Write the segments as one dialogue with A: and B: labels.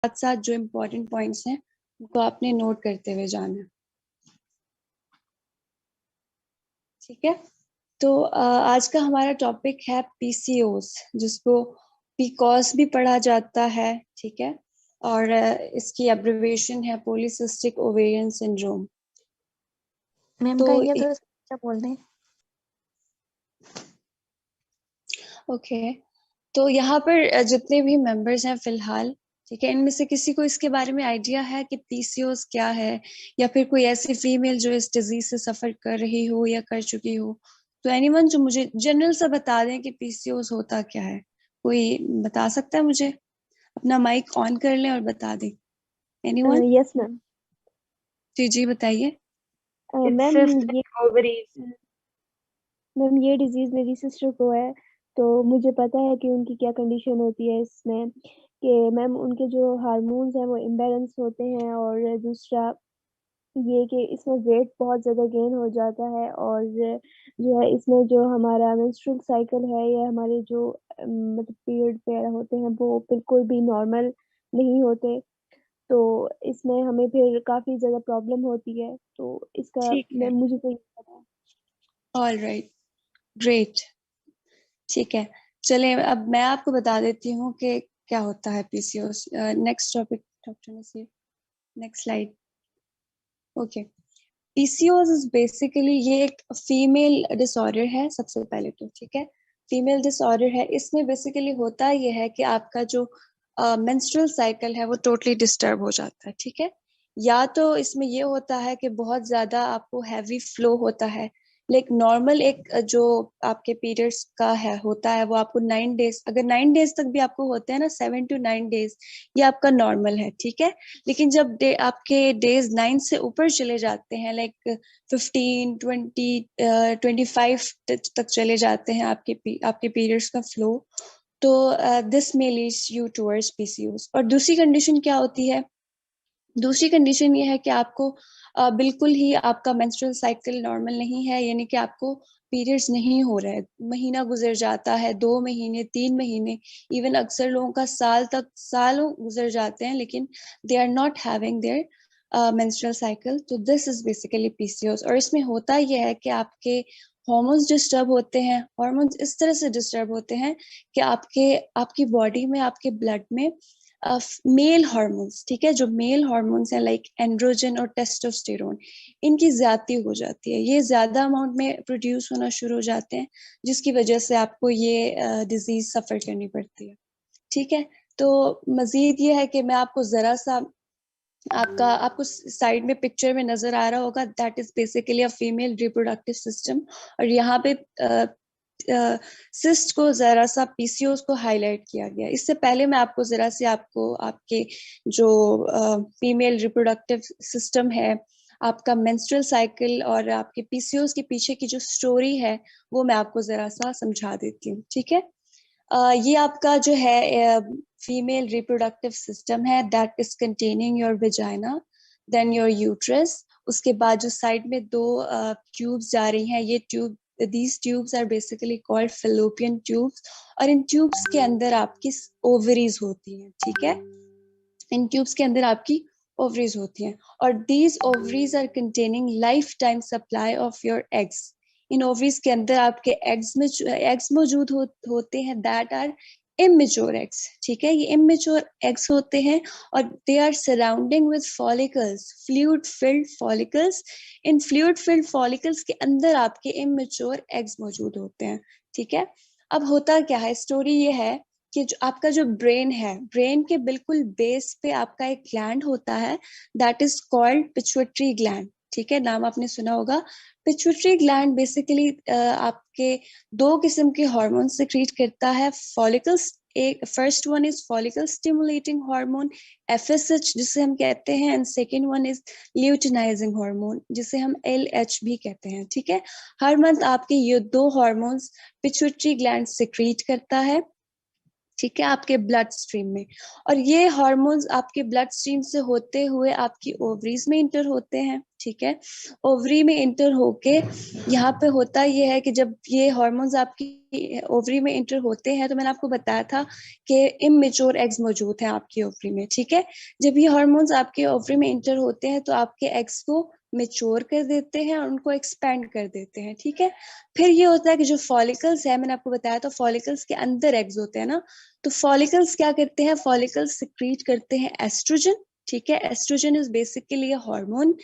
A: साथ साथ जो इम्पोर्टेंट पॉइंट्स हैं उनको आपने नोट करते हुए जाना है। ठीक है, तो आज का हमारा टॉपिक है पीसीओस, जिसको पीकॉस भी पढ़ा जाता है। ठीक है, और इसकी एब्रिविएशन है पॉलीसिस्टिक ओवेरियन सिंड्रोम।
B: मैम
A: तो
B: का ये थोड़ा सा बोल दें।
A: ओके, तो यहाँ पर जितने भी मेंबर्स हैं फिलहाल, ठीक है, इनमें से किसी को इसके बारे में आइडिया है कि पीसीओएस क्या है, या फिर कोई ऐसी फीमेल जो इस डिजीज से सफर कर रही हो या कर चुकी हो? तो एनीवन जो मुझे जनरल सा बता दें कि पीसीओएस होता क्या है, कोई बता सकता है मुझे? अपना माइक ऑन कर लें और बता दें। एनीवन?
B: Yes ma'am.
A: जी जी बताइए।
B: मैम ये
C: ओवरीज।
B: मैम ये डिजीज मेरी सिस्टर को है, तो मुझे पता है कि उनकी क्या कंडीशन होती है इसमें, कि मैम उनके जो हार्मोन्स हैं वो इम्बैलेंस होते हैं, और दूसरा ये कि इसमें वेट बहुत ज़्यादा गेन हो जाता है, और जो है इसमें जो हमारा मेंस्ट्रुअल साइकिल है या हमारे जो मतलब पीरियड वगैरह होते हैं वो बिल्कुल भी नॉर्मल नहीं होते। तो इसमें हमें फिर काफ़ी ज़्यादा प्रॉब्लम होती है, तो इसका
A: ठीक है,
B: मैम मुझे तो ये पता है।
A: All right, great. ठीक है, चले अब मैं आपको बता देती हूँ कि क्या होता है PCOS. Next topic doctor Naseer, next slide. Okay, PCOS is basically ये एक फीमेल डिसऑर्डर है सबसे पहले तो। ठीक है, फीमेल डिसऑर्डर है। इसमें बेसिकली होता ये है कि आपका जो मेंस्ट्रुअल साइकिल है वो टोटली डिस्टर्ब हो जाता है। ठीक है, या तो इसमें ये होता है कि बहुत ज्यादा आपको हैवी फ्लो होता है, लाइक नॉर्मल एक जो आपके पीरियड्स का है होता है वो आपको 9 डेज, अगर 9 डेज तक भी आपको होते हैं ना, 7 to 9 डेज, ये आपका नॉर्मल है। ठीक है, लेकिन जब आपके डेज 9 से ऊपर चले जाते हैं, लाइक 15, 20, 25 तक चले जाते हैं आपके पीरियड्स का फ्लो, तो this may leads you towards PCOS. और दूसरी कंडीशन क्या होती है? दूसरी कंडीशन ये है कि आपको बिल्कुल ही आपका मेंस्ट्रुअल साइकिल नॉर्मल नहीं है, यानी कि आपको पीरियड्स नहीं हो रहे, महीना गुजर जाता है, 2 महीने, 3 महीने, इवन अक्सर लोगों का सालों गुजर जाते हैं, लेकिन they are not having their menstrual cycle. तो दिस इज बेसिकली पीसीओएस। और इसमें होता यह है कि आपके हॉर्मोन्स डिस्टर्ब होते हैं। हॉर्मोन्स इस तरह से डिस्टर्ब होते हैं कि आपकी बॉडी में, आपके ब्लड में मेल हार्मोन्स, ठीक है, जो मेल हार्मोन्स हैं लाइक एंड्रोजन और टेस्टोस्टेरोन, इनकी ज्यादती हो जाती है। ये ज्यादा अमाउंट में प्रोड्यूस होना शुरू हो जाते हैं, जिसकी वजह से आपको ये डिजीज सफर करनी पड़ती है। ठीक है, तो मजीद ये है कि मैं आपको जरा सा आपको साइड में पिक्चर में नजर आ रहा होगा, that is basically a female reproductive system. और यहाँ पे सिस्ट को जरा सा पीसीओएस को हाईलाइट किया गया। इससे पहले मैं आपको जरा से आपके जो फीमेल रिप्रोडक्टिव सिस्टम है, आपका मेंस्ट्रुअल साइकिल और आपके पीसीओएस के पीछे की जो स्टोरी है वो मैं आपको जरा सा समझा देती हूँ। ठीक है, ये आपका जो है फीमेल रिप्रोडक्टिव सिस्टम है, that is containing your vagina, then your uterus. उसके बाद जो साइड में दो ट्यूब्स जा रही हैं, ये tube, these tubes are basically called fallopian tubes, और इन ट्यूब्स के अंदर आपकी ओवरीज होती हैं। ठीक है, इन ट्यूब्स के अंदर आपकी ओवरीज होती हैं, और these ovaries are containing lifetime supply of your eggs। In ovaries के अंदर आपके एग्स मौजूद होते हैं, दैट आर इमेच्योर एग्स। ठीक है, ये इमेच्योर एग्स होते हैं, और they are surrounding with follicles, fluid filled follicles. इन फ्लूइड फिल्ड फॉलिकल्स के अंदर आपके इमेच्योर एग्स मौजूद होते हैं। ठीक है, अब होता क्या है, स्टोरी ये है कि जो आपका जो ब्रेन है, ब्रेन के बिल्कुल बेस पे आपका एक ग्लैंड होता है, that is called pituitary gland. ठीक है, नाम आपने सुना होगा। पिट्यूटरी ग्लैंड बेसिकली आपके दो किस्म के हार्मोन सिक्रीट करता है। फॉलिकल्स, एक first one is follicle stimulating hormone, FSH जिसे हम कहते हैं, and second one is luteinizing hormone जिसे हम एलएच भी कहते हैं। ठीक है, हर मंथ आपके ये दो हार्मोन्स पिट्यूटरी ग्लैंड सिक्रीट करता है। ठीक है, आपके ब्लड स्ट्रीम में। और ये हार्मोन्स आपके ब्लड स्ट्रीम से होते हुए आपकी ओवरीज में इंटर होते हैं। ठीक है, ओवरी में इंटर होके यहाँ पे होता ये है कि जब ये हार्मोन्स आपकी ओवरी में इंटर होते हैं, तो मैंने आपको बताया था कि इमेच्योर एग्स मौजूद हैं आपकी ओवरी में। ठीक है, जब ये हार्मोन्स आपके ओवरी में इंटर होते हैं तो आपके एग्स को मेच्योर कर देते हैं और उनको एक्सपेंड कर देते हैं। ठीक है, फिर ये होता है कि जो फॉलिकल्स है, मैंने आपको बताया था फॉलिकल्स के अंदर एग्स होते हैं ना, तो फॉलिकल्स क्या करते हैं, फॉलिकल्स सिक्रीट करते हैं एस्ट्रोजन। ठीक है, estrogen is basically a hormone,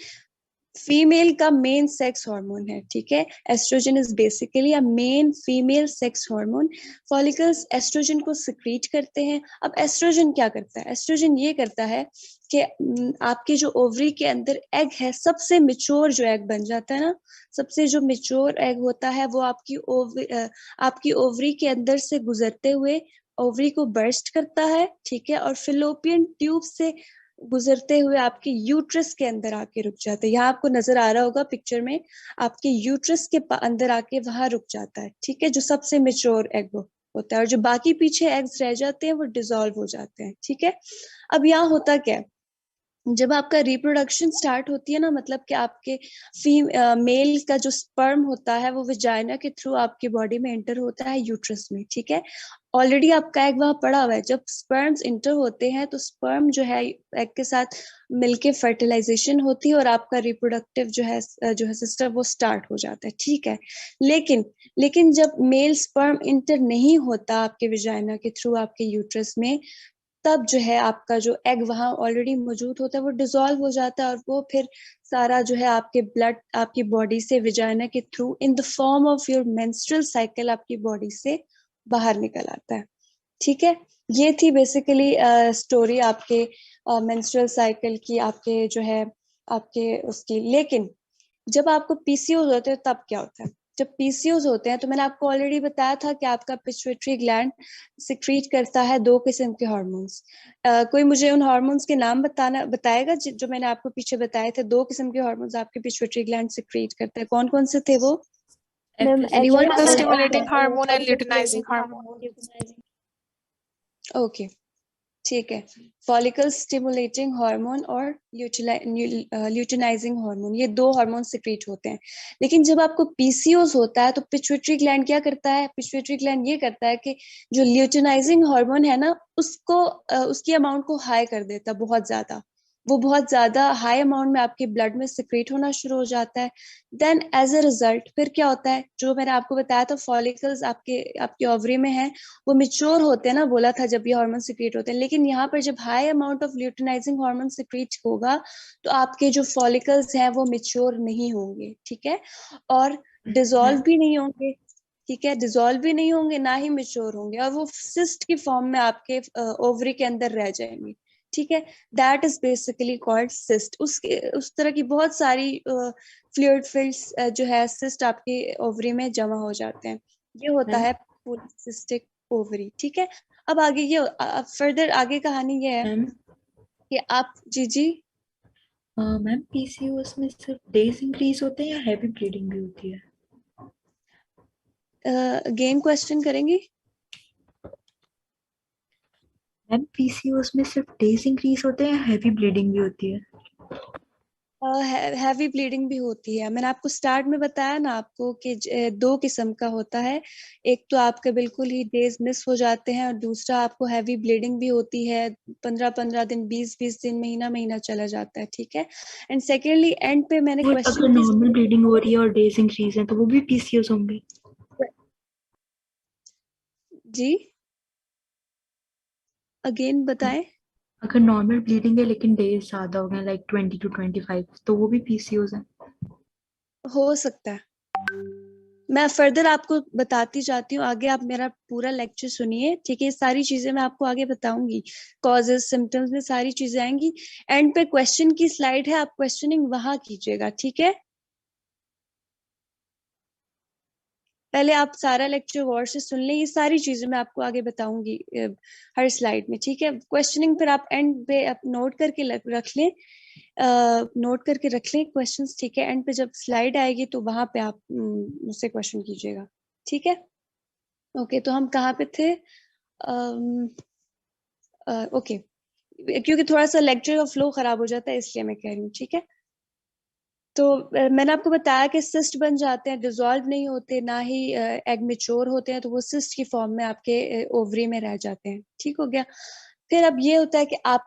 A: female का मेन सेक्स हार्मोन है। ठीक है, estrogen is basically a main female sex hormone. Follicles estrogen को सिक्रीट करते हैं। अब एस्ट्रोजन क्या करता है, एस्ट्रोजन ये करता है कि आपके जो ओवरी के अंदर एग है, सबसे मिच्योर जो एग बन जाता है ना, सबसे जो मिच्योर एग होता है वो आपकी ओवरी के अंदर से गुजरते हुए ओवरी को बर्स्ट करता है। ठीक है, और फिलोपियन ट्यूब से गुजरते हुए आपके यूट्रस के अंदर आके रुक जाते हैं। यहाँ आपको नजर आ रहा होगा पिक्चर में, आपके यूट्रस के अंदर आके वहां रुक जाता है। ठीक है, जो सबसे मेच्योर एग होता है, और जो बाकी पीछे एग्स रह जाते हैं वो डिसॉल्व हो जाते हैं। ठीक है, अब यहाँ होता क्या है, जब आपका रिप्रोडक्शन स्टार्ट होती है ना, मतलब कि आपके मेल का जो स्पर्म होता है वो विजाइना के थ्रू आपकी बॉडी में एंटर होता है यूट्रस में। ठीक है, ऑलरेडी आपका एग वहां पड़ा हुआ है। जब स्पर्म्स इंटर होते हैं तो स्पर्म जो है एग के साथ मिलके फर्टिलाइजेशन होती है और आपका रिप्रोडक्टिव जो है सिस्टम वो स्टार्ट हो जाता है। ठीक है, लेकिन लेकिन जब मेल स्पर्म इंटर नहीं होता आपके विजाइना के थ्रू आपके यूट्रस में, तब जो है आपका जो एग वहां ऑलरेडी मौजूद होता है वो डिसॉल्व हो जाता है, और वो फिर सारा जो है आपके ब्लड आपकी बॉडी से विजाइना के through in the form of your menstrual cycle आपकी बॉडी से बाहर निकल आता है। ठीक है, ये थी बेसिकली स्टोरी आपके मेंस्ट्रुअल साइकिल की, आपके जो है आपके उसकी। लेकिन जब आपको पीसीओज होते हैं तब क्या होता है, जब पीसीओज होते हैं तो मैंने आपको ऑलरेडी बताया था कि आपका पिट्यूटरी ग्लैंड सिक्रीट करता है दो किस्म के हार्मोन्स। कोई मुझे उन हार्मोन्स के नाम बताएगा जो मैंने आपको पीछे बताए थे, दो किस्म के हार्मोन्स आपके पिट्यूटरी ग्लैंड सिक्रीट करते हैं, कौन कौन से थे वो?
B: Ma'am
A: anyone?
C: follicle
B: F
C: stimulating hormone and luteinizing
B: follicle
C: hormone.
A: Okay, ठीक है, फॉलिकल स्टिमुलेटिंग हार्मोन और ल्यूटिनाइजिंग हार्मोन, ये दो हार्मोन सिक्रीट होते हैं। लेकिन जब आपको पीसीओस होता है तो पिट्यूटरी ग्लैंड क्या करता है, पिट्यूटरी ग्लैंड ये करता है कि जो ल्यूटिनाइजिंग हार्मोन है ना, उसको उसकी अमाउंट को हाई कर देता है, बहुत ज्यादा, वो बहुत ज्यादा हाई अमाउंट में आपके ब्लड में सिक्रीट होना शुरू हो जाता है। देन एज अ रिजल्ट फिर क्या होता है, जो मैंने आपको बताया था फॉलिकल्स आपके ओवरी में है, वो मिच्योर होते हैं ना, बोला था जब ये हार्मोन सिक्रीट होते हैं। लेकिन यहाँ पर जब high amount of luteinizing hormone secrete होगा तो आपके जो फॉलिकल्स हैं वो मिच्योर नहीं होंगे। ठीक है, और डिसॉल्व भी नहीं होंगे। ठीक है, डिसॉल्व भी नहीं होंगे, ना ही मिच्योर होंगे, और वो सिस्ट की फॉर्म में आपके ओवरी के अंदर रह जाएंगे। ठीक है, that is basically called cyst. उस तरह की बहुत सारी फ्लूइड फिल्स जो है सिस्ट आपके ओवरी में जमा हो जाते हैं। ये होता है पॉलीसिस्टिक ओवरी। ठीक है, अब आगे ये फर्दर आगे कहानी ये है
D: मैम
A: कि आप जी जी
D: मैम पीसीओएस में सिर्फ डेज इंक्रीज होते हैं या हैवी ब्लीडिंग भी होती है?
A: अगेन क्वेश्चन करेंगी?
D: मैम पीसीओएस में सिर्फ डेज इंक्रीज होते हैं या हैवी ब्लीडिंग भी होती है?
A: हैवी ब्लीडिंग भी होती है। मैंने आपको स्टार्ट में बताया ना आपको कि दो किस्म का होता है, एक तो आपके बिल्कुल ही डेज मिस हो जाते हैं, और दूसरा आपको हैवी ब्लीडिंग भी होती है, 15-15 दिन, 20-20 दिन, महीना महीना चला जाता है। ठीक है, एंड सेकेंडली एंड पे मैंने
D: और अगर
A: क्वेश्चन
D: नॉर्मल ब्लीडिंग हो रही है और डेज इंक्रीज है तो वो भी पीसीओएस होंगे?
A: जी अगेन बताएं।
D: अगर नॉर्मल ब्लीडिंग है लेकिन डेज ज्यादा हो गए लाइक 20 to 25 तो वो भी पीसीओएस है?
A: हो सकता है, मैं फर्दर आपको बताती जाती हूँ आगे, आप मेरा पूरा लेक्चर सुनिए। ठीक है, सारी चीजें मैं आपको आगे बताऊंगी, कॉजेस सिम्टम्स में सारी चीजें आएंगी। एंड पे क्वेश्चन की स्लाइड है, आप क्वेश्चनिंग वहां कीजिएगा। ठीक है, पहले आप सारा लेक्चर गौर से सुन लें, ये सारी चीजें मैं आपको आगे बताऊंगी हर स्लाइड में। ठीक है, क्वेश्चनिंग फिर आप एंड पे आप नोट करके रख लें, नोट करके रख लें क्वेश्चंस। ठीक है, एंड पे जब स्लाइड आएगी तो वहां पे आप मुझसे क्वेश्चन कीजिएगा। ठीक है, ओके, तो हम कहाँ पे थे? ओके, क्योंकि थोड़ा सा लेक्चर का फ्लो खराब हो जाता है इसलिए मैं कह रही हूँ, ठीक है। तो मैंने आपको बताया कि सिस्ट बन जाते हैं, डिसॉल्व नहीं होते, ना ही एग मेच्योर होते हैं, तो वो सिस्ट की फॉर्म में आपके ओवरी में रह जाते हैं, ठीक हो गया। फिर अब ये होता है कि आप